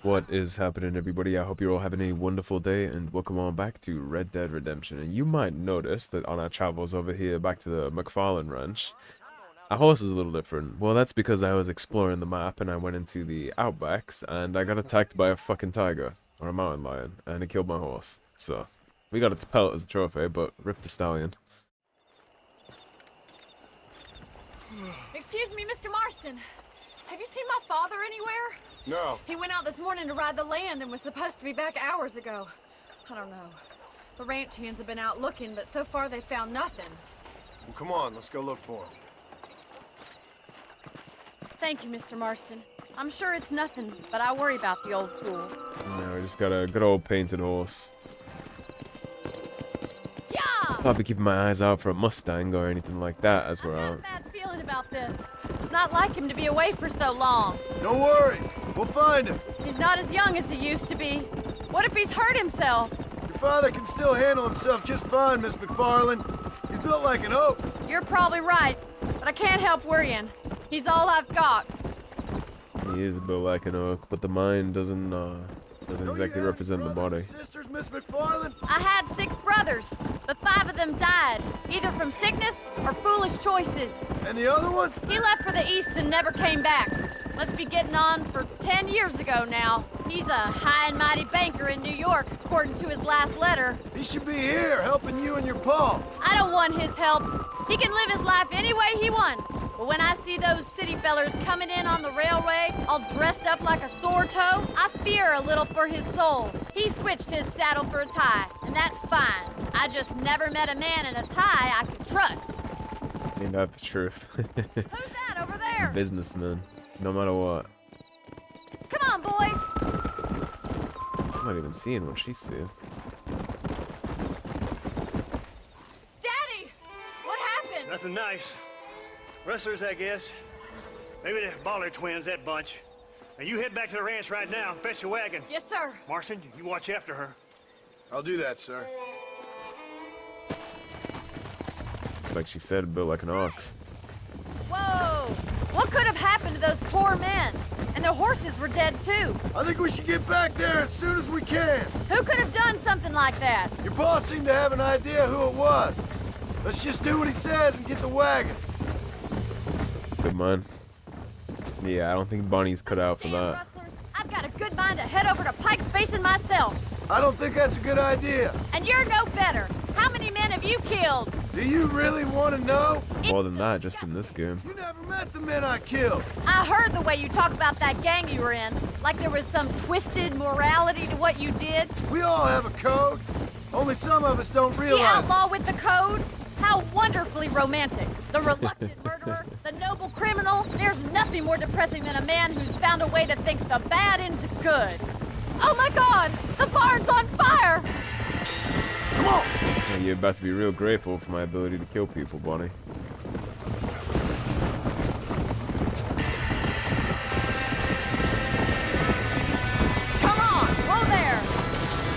What is happening, everybody? I hope you're all having a wonderful day, and welcome on back to Red Dead Redemption. And you might notice that on our travels over here back to the McFarlane Ranch, our horse is a little different. Well, that's because I was exploring the map and I went into the outbacks, and I got attacked by a fucking tiger, or a mountain lion, and it killed my horse. So, we got its pelt as a trophy, but ripped the stallion. Excuse me, Mr. Marston. Have you seen my father anywhere? No. He went out this morning to ride the land and was supposed to be back hours ago. I don't know. The ranch hands have been out looking, but so far they found nothing. Well, come on, let's go look for him. Thank you, Mr. Marston. I'm sure it's nothing, but I worry about the old fool. Now we just got a good old painted horse. Yeah! I'll probably keeping my eyes out for a Mustang or anything like that as we're I've out. got a bad feeling about this. It's not like him to be away for so long. Don't worry, we'll find him. He's not as young as he used to be. What if he's hurt himself? Your father can still handle himself just fine, Miss McFarlane. He's built like an oak. You're probably right, but I can't help worrying. He's all I've got. He is built like an oak, but the mind doesn't exactly represent the body. Sisters, Miss McFarlane? I had 6 brothers, but 5 of them died, either from sickness or foolish choices. And the other one? He left for the east and never came back. Must be getting on for 10 years ago now. He's a high and mighty banker in New York, according to his last letter. He should be here, helping you and your pa. I don't want his help. He can live his life any way he wants. But when I see those city fellers coming in on the railway, all dressed up like a sore toe, I fear a little for his soul. He switched his saddle for a tie, and that's fine. I just never met a man in a tie I could trust. Ain't that the truth? Who's that over there? Businessman, no matter what. Come on, boy. I'm not even seeing what she's seeing. Daddy! What happened? Nothing nice. Rustlers, I guess. Maybe the Baller twins, that bunch. Now you head back to the ranch right now and fetch the wagon. Yes, sir. Marston, you watch after her. I'll do that, sir. It's like she said, built like an ox. Whoa! What could have happened to those poor men? And their horses were dead, too. I think we should get back there as soon as we can. Who could have done something like that? Your boss seemed to have an idea who it was. Let's just do what he says and get the wagon. Good mind. Yeah, I don't think Bonnie's cut out for Damn that. rustlers, I've got a good mind to head over to Pike's Basin myself. I don't think that's a good idea. And you're no better. How many men have you killed? Do you really want to know? More than that, just in this game. You never met the men I killed. I heard the way you talk about that gang you were in, like there was some twisted morality to what you did. We all have a code. Only some of us don't The realize it. outlaw with the code? How wonderfully romantic. The reluctant murderer, the noble criminal. There's nothing more depressing than a man who's found a way to think the bad into good. Oh my God! The barn's on fire! Come on! Yeah, you're about to be real grateful for my ability to kill people, Bonnie. Come on! Whoa there!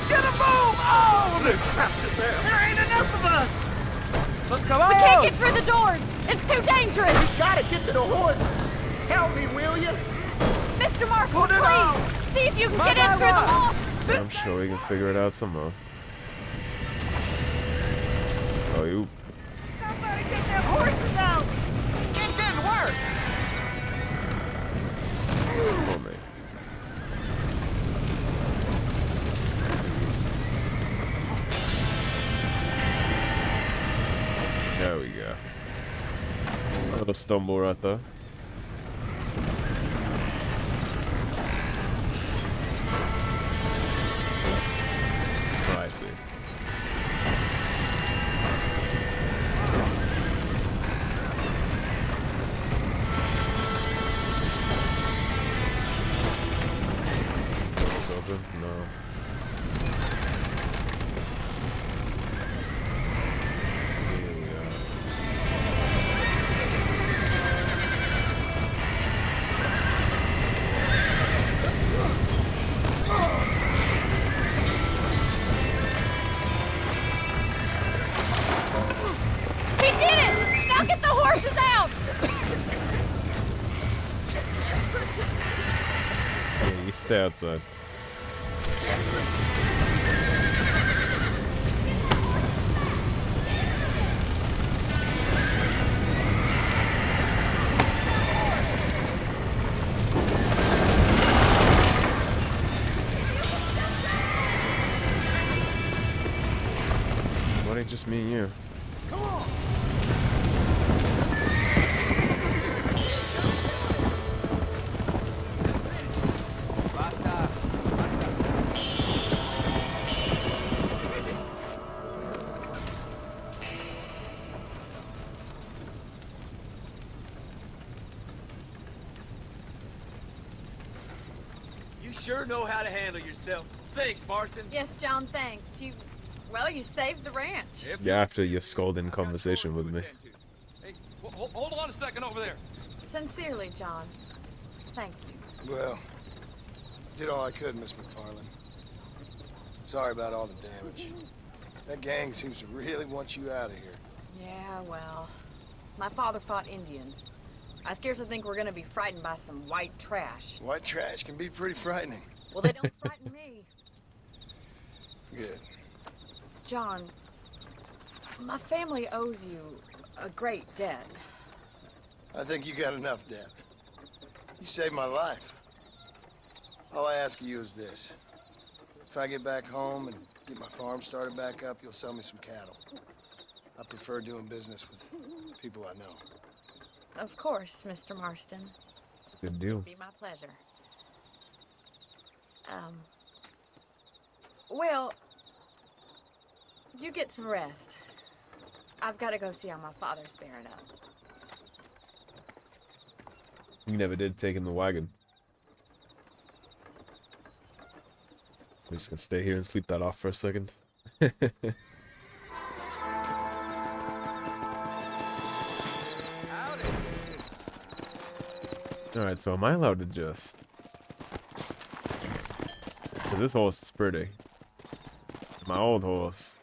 Get a move! Oh, they're trapped in there. There ain't enough of us. Let's come on. We can't get through the doors! It's too dangerous! We gotta get to the horse. Help me, will you? Mr. Marston, Put it on. please! See if you can Must get in I through the run? wall! I'm sure we can figure it out somehow. Oh, you. Somebody get their horses out. It's getting worse. Oh, mate. There we go. A little stumble right there. Oh, I see. Doors open? No. Here we go. He did it! Now get the horses out! stay outside. What ain't just me and you? Come on! You sure know how to handle yourself. Thanks, Marston. Yes, John, thanks. Well, you saved the ranch. Yeah, after your scolding conversation with me. Hey, hold on a second over there. Sincerely, John. Thank you. Well, I did all I could, Miss McFarlane. Sorry about all the damage. That gang seems to really want you out of here. Yeah, well, my father fought Indians. I scarcely think we're gonna be frightened by some white trash. White trash can be pretty frightening. Well, they don't frighten me. Good. John, my family owes you a great debt. I think you got enough debt. You saved my life. All I ask of you is this. If I get back home and get my farm started back up, you'll sell me some cattle. I prefer doing business with people I know. Of course, Mr. Marston. It's a good deal. It'd be my pleasure. Well, you get some rest. I've got to go see how my father's bearing up. You never did take in the wagon. We're just gonna stay here and sleep that off for a second. Alright, so am I allowed to just... 'Cause this horse is pretty. My old horse.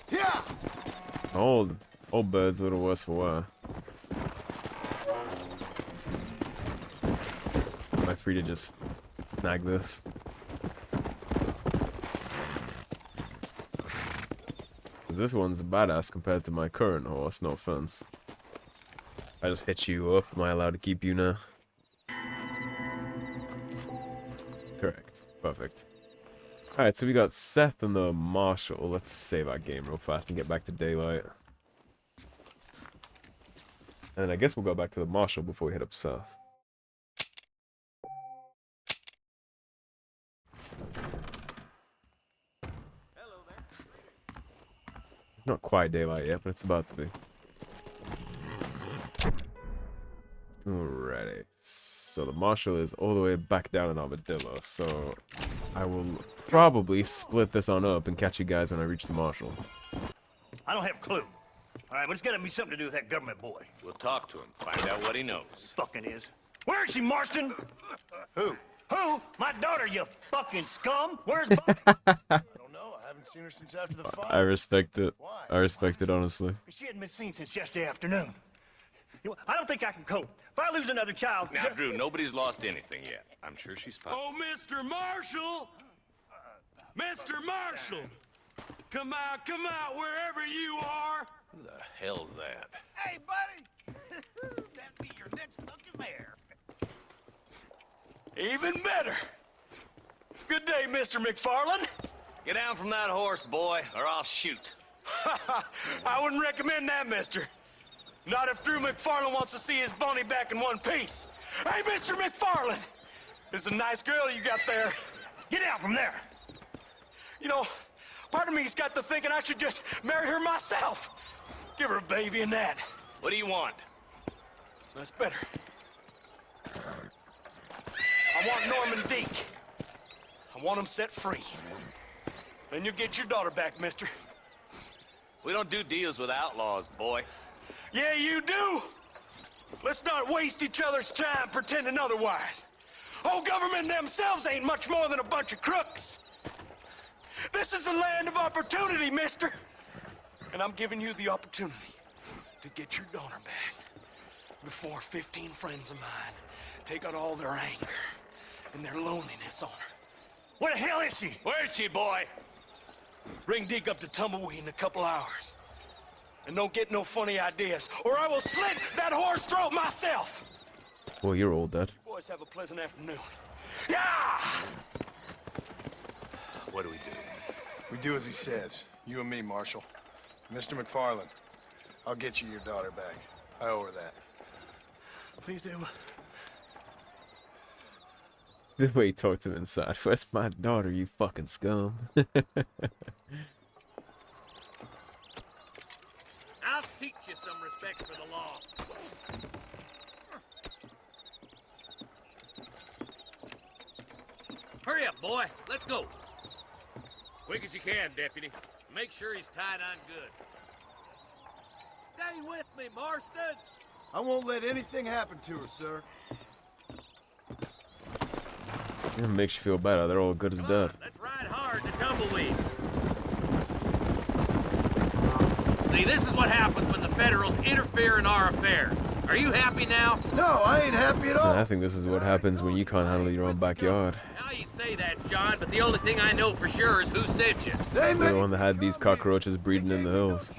Yeah! My old bird's a little worse for wear. Am I free to just snag this? Cause this one's a badass compared to my current horse, no offense. I just hit you up, am I allowed to keep you now? Correct. Perfect. Alright, so we got Seth and the Marshal. Let's save our game real fast and get back to daylight. And then I guess we'll go back to the Marshal before we head up south. Not quite daylight yet, but it's about to be. Alrighty. So the Marshal is all the way back down in Armadillo, so I will probably split this on up and catch you guys when I reach the Marshal. I don't have a clue. All right, but it's gotta be something to do with that government boy. We'll talk to him, find out what he knows. Fucking is. Where is she, Marston? Who? Who? My daughter, you fucking scum! Where's Bonnie? I don't know. I haven't seen her since after the fire. I respect it. Why? I respect it, honestly. She hadn't been seen since yesterday afternoon. You know, I don't think I can cope. If I lose another child... Now, Drew, nobody's lost anything yet. I'm sure she's fine. Oh, Mr. Marshall! Mr. Marshall! Come out, wherever you are! Who the hell's that? Hey, buddy! That'd be your next fucking mare. Even better! Good day, Mr. McFarlane. Get down from that horse, boy, or I'll shoot. I wouldn't recommend that, mister. Not if Drew McFarlane wants to see his Bonnie back in one piece. Hey, Mr. McFarlane! This is a nice girl you got there. Get out from there! You know, part of me's got to thinking I should just marry her myself. Give her a baby and that. What do you want? That's better. I want Norman Deke. I want him set free. Then you'll get your daughter back, mister. We don't do deals with outlaws, boy. Yeah, you do! Let's not waste each other's time pretending otherwise. Oh, government themselves ain't much more than a bunch of crooks. This is the land of opportunity, mister. And I'm giving you the opportunity to get your daughter back before 15 friends of mine take out all their anger and their loneliness on her. Where the hell is she? Where is she, boy? Bring Deke up to Tumbleweed in a couple hours. And don't get no funny ideas, or I will slit that whore's throat myself. Well, you're old, Dad. You boys have a pleasant afternoon. Yeah! What do we do? We do as he says. You and me, Marshal. Mr. McFarlane, I'll get you your daughter back. I owe her that. Please do. The way he talked to him inside. Where's my daughter, you fucking scum? I'll teach you some respect for the law. Hurry up, boy. Let's go. Quick as you can, Deputy. Make sure he's tied on good. Stay with me, Marston. I won't let anything happen to her, sir. It makes you feel better. They're all good as dead. Let's ride hard to Tumbleweed. See, this is what happens when the Federals interfere in our affairs. Are you happy now? No, I ain't happy at all. I think this is what happens when you can't handle your own backyard. Now you say that, John, but the only thing I know for sure is who sent you. They They're the one that had these cockroaches breeding in the hills.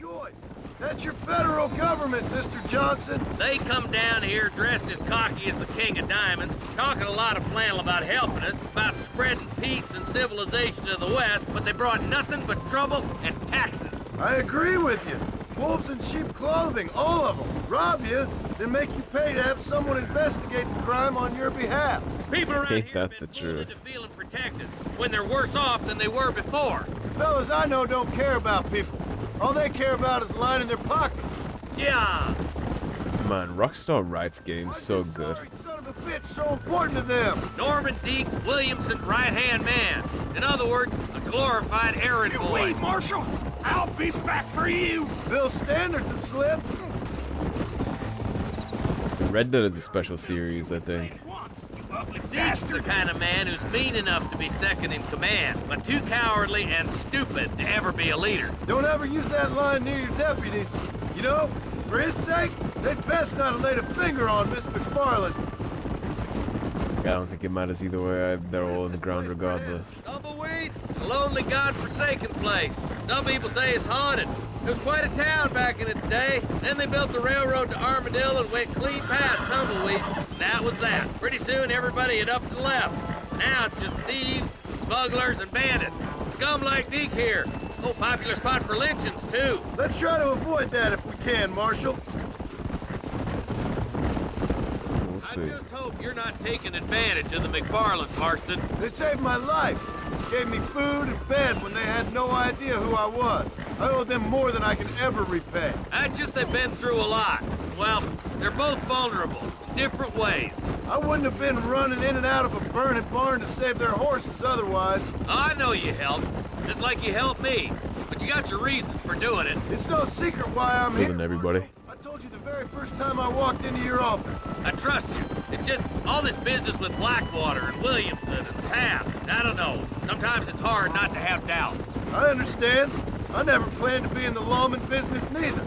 That's your federal government, Mr. Johnson. They come down here dressed as cocky as the King of Diamonds, talking a lot of flannel about helping us, about spreading peace and civilization to the West, but they brought nothing but trouble and taxes. I agree with you. Wolves in sheep clothing, all of them. Rob you, then make you pay to have someone investigate the crime on your behalf. People around Ain't here that have the been fooled truth? into feeling protected when they're worse off than they were before. Fellas I know don't care about people. All they care about is lining their pockets. Yeah. Man, Rockstar writes games so good. Sorry, son of a bitch, so important to them. Norman Deeks, Williamson's right-hand man. In other words, a glorified errand You boy. wait, Marshal. I'll be back for you. Bill's standards have slipped. Red Dead is a special series, I think. Deeks is the kind of man who's mean enough to be second in command, but too cowardly and stupid to ever be a leader. Don't ever use that line near your deputies. You know, for his sake, they'd best not have laid a finger on Miss McFarlane. I don't think it matters either way. They're all in the ground regardless. Tumbleweed, a lonely, god-forsaken place. Some people say it's haunted. It was quite a town back in its day. Then they built the railroad to Armadillo and went clean past Tumbleweed. That was that. Pretty soon everybody had up and left. Now it's just thieves, smugglers, and bandits. Scum like Deke here. Oh, popular spot for lynchings, too. Let's try to avoid that if we can, Marshal. We'll I see. just hope you're not taking advantage of the McFarlanes, Marston. They saved my life. Gave me food and bed when they had no idea who I was. I owe them more than I can ever repay. That's just they've been through a lot. Well, they're both vulnerable, different ways. I wouldn't have been running in and out of a burning barn to save their horses otherwise. I know you helped, just like you helped me. But you got your reasons for doing it. It's no secret why I'm here. Holding everybody. I told you the very first time I walked into your office. I trust you. It's just all this business with Blackwater and Williamson and the past. I don't know. Sometimes it's hard not to have doubts. I understand. I never planned to be in the lawman business neither.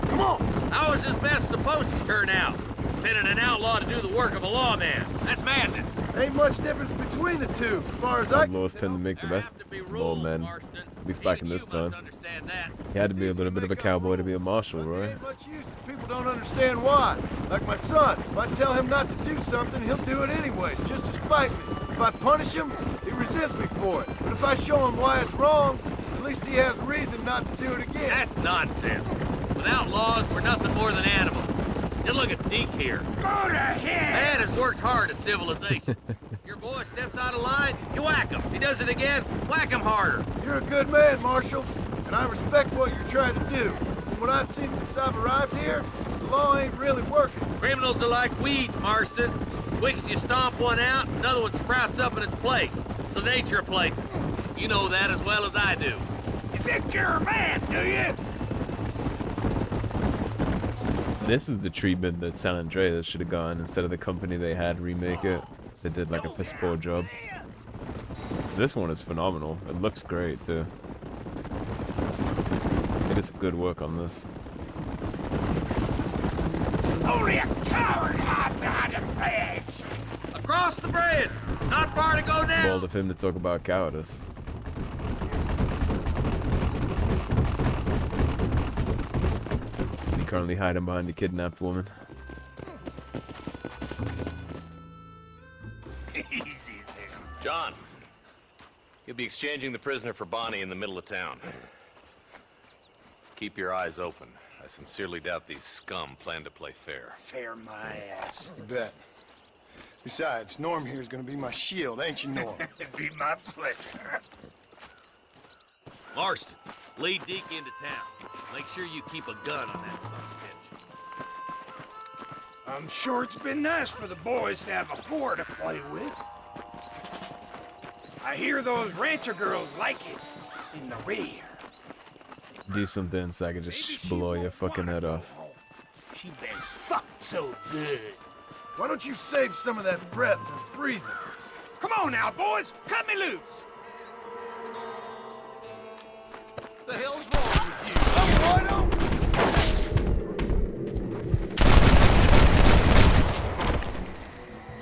Come on! How is this mess supposed to turn out? Pinning an outlaw to do the work of a lawman. That's madness. Ain't much difference between the two, as far as I can Outlaws tend to make the There best have to be law rules, men. Marston. At least back Even in this you must time. understand that. He had to be a little bit of a cowboy to be a marshal, right? Ain't much use if people don't understand why. Like my son, if I tell him not to do something, he'll do it anyways, just to spite me. If I punish him, he resents me for it. But if I show him why it's wrong, at least he has reason not to do it again. That's nonsense. With outlaws, we're nothing more than animals. Just look at Deke here. Go to hell. Man has worked hard at civilization. Your boy steps out of line, you whack him. He does it again, whack him harder. You're a good man, Marshal, and I respect what you're trying to do. From what I've seen since I've arrived here, the law ain't really working. Criminals are like weeds, Marston. Quick as you stomp one out, another one sprouts up in its place. It's the nature of places. You know that as well as I do. You think you're a man, do you? This is the treatment that San Andreas should have gotten instead of the company they had remake it. They did like a piss poor job. So this one is phenomenal. It looks great too. It is good work on this. Only a coward hides behind a badge. bridge. Not far to go now. Bold of him to talk about cowardice. He currently hiding behind the kidnapped woman. Easy there. John, you'll be exchanging the prisoner for Bonnie in the middle of town. Keep your eyes open. I sincerely doubt these scum plan to play fair. Fair my ass. You bet. Besides, Norm here's gonna be my shield, ain't you, Norm? It'd be my pleasure. Marston, lead Deke into town. Make sure you keep a gun on that son of a bitch. I'm sure it's been nice for the boys to have a whore to play with. I hear those rancher girls like it in the rear. Do something so I can just blow your fucking head off. She been fucked so good. Why don't you save some of that breath for breathing? Come on now, boys. Cut me loose. The hell's wrong with you? I'm wide open!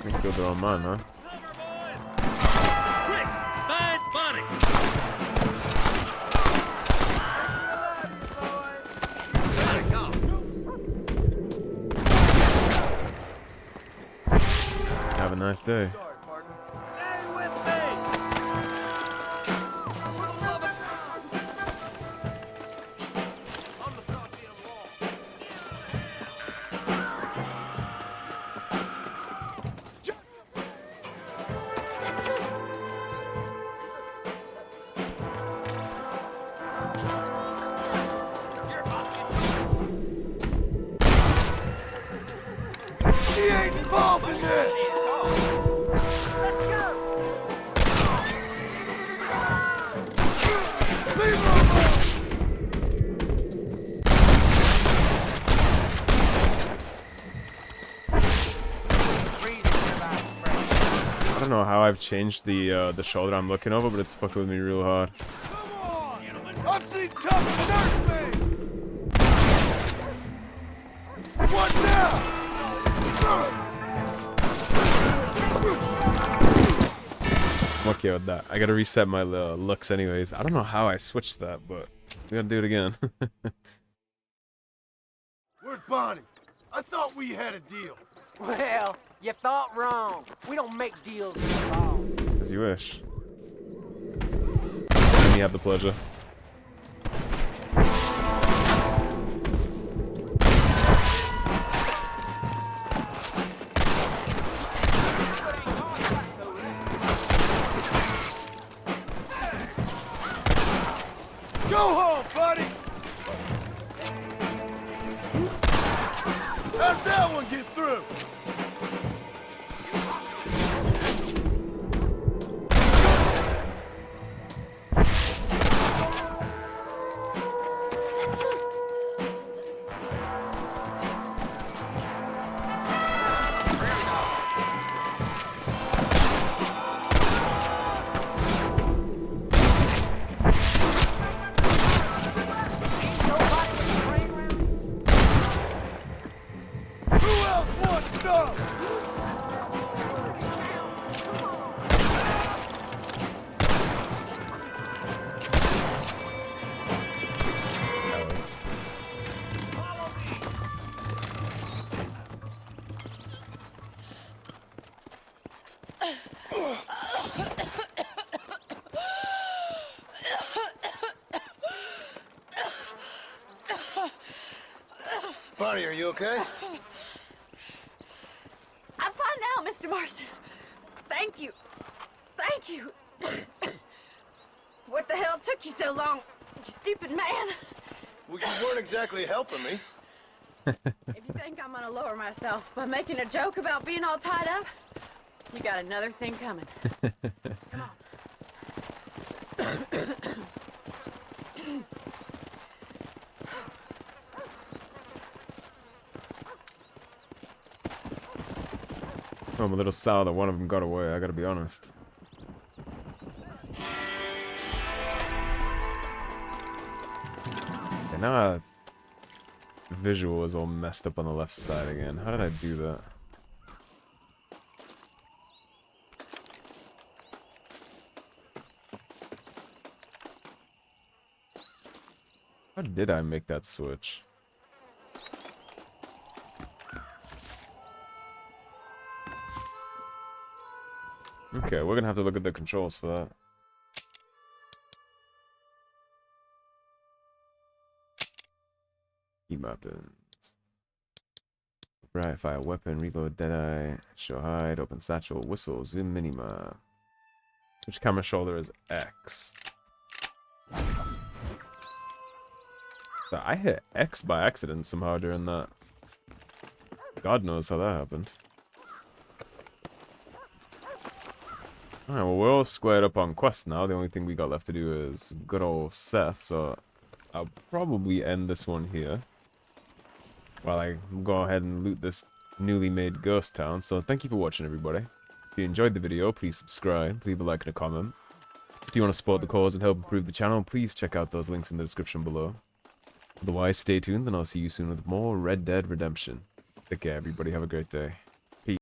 I think they're on mine, huh? Quick, find Bonnie. Gotta go. Have a nice day. Stay with me. On the goddamn wall. She ain't involved in this! Leave her alone! I don't know how I've changed the shoulder I'm looking over, but it's fucking with me real hard. Come on! I've seen tough nurse me! What now? I'm okay with that. I gotta reset my looks anyways. I don't know how I switched that, but we gotta do it again. Where's Bonnie? I thought we had a deal. Well, you thought wrong. We don't make deals at all. As you wish. Let me have the pleasure. Go home, buddy! How'd that one get through? Who else wants some? Bonnie, are you okay? I'm fine now, Mr. Marston. Thank you. Thank you. What the hell took you so long, you stupid man? Well, you weren't exactly helping me. If you think I'm gonna lower myself by making a joke about being all tied up, you got another thing coming. Come on. I'm a little sour that one of them got away, I gotta be honest. Okay, now visual is all messed up on the left side again. How did I do that? How did I make that switch? Okay, we're gonna have to look at the controls for that. Key mappings. Right, fire weapon, reload, deadeye, show hide, open satchel, whistle, zoom minimap. Switch camera shoulder is X. So I hit X by accident somehow during that. God knows how that happened. Alright, well, we're all squared up on quest now. The only thing we got left to do is good old Seth, so I'll probably end this one here while I go ahead and loot this newly made ghost town. So thank you for watching, everybody. If you enjoyed the video, please subscribe, leave a like and a comment. If you want to support the cause and help improve the channel, please check out those links in the description below. Otherwise, stay tuned and I'll see you soon with more Red Dead Redemption. Take care, everybody. Have a great day.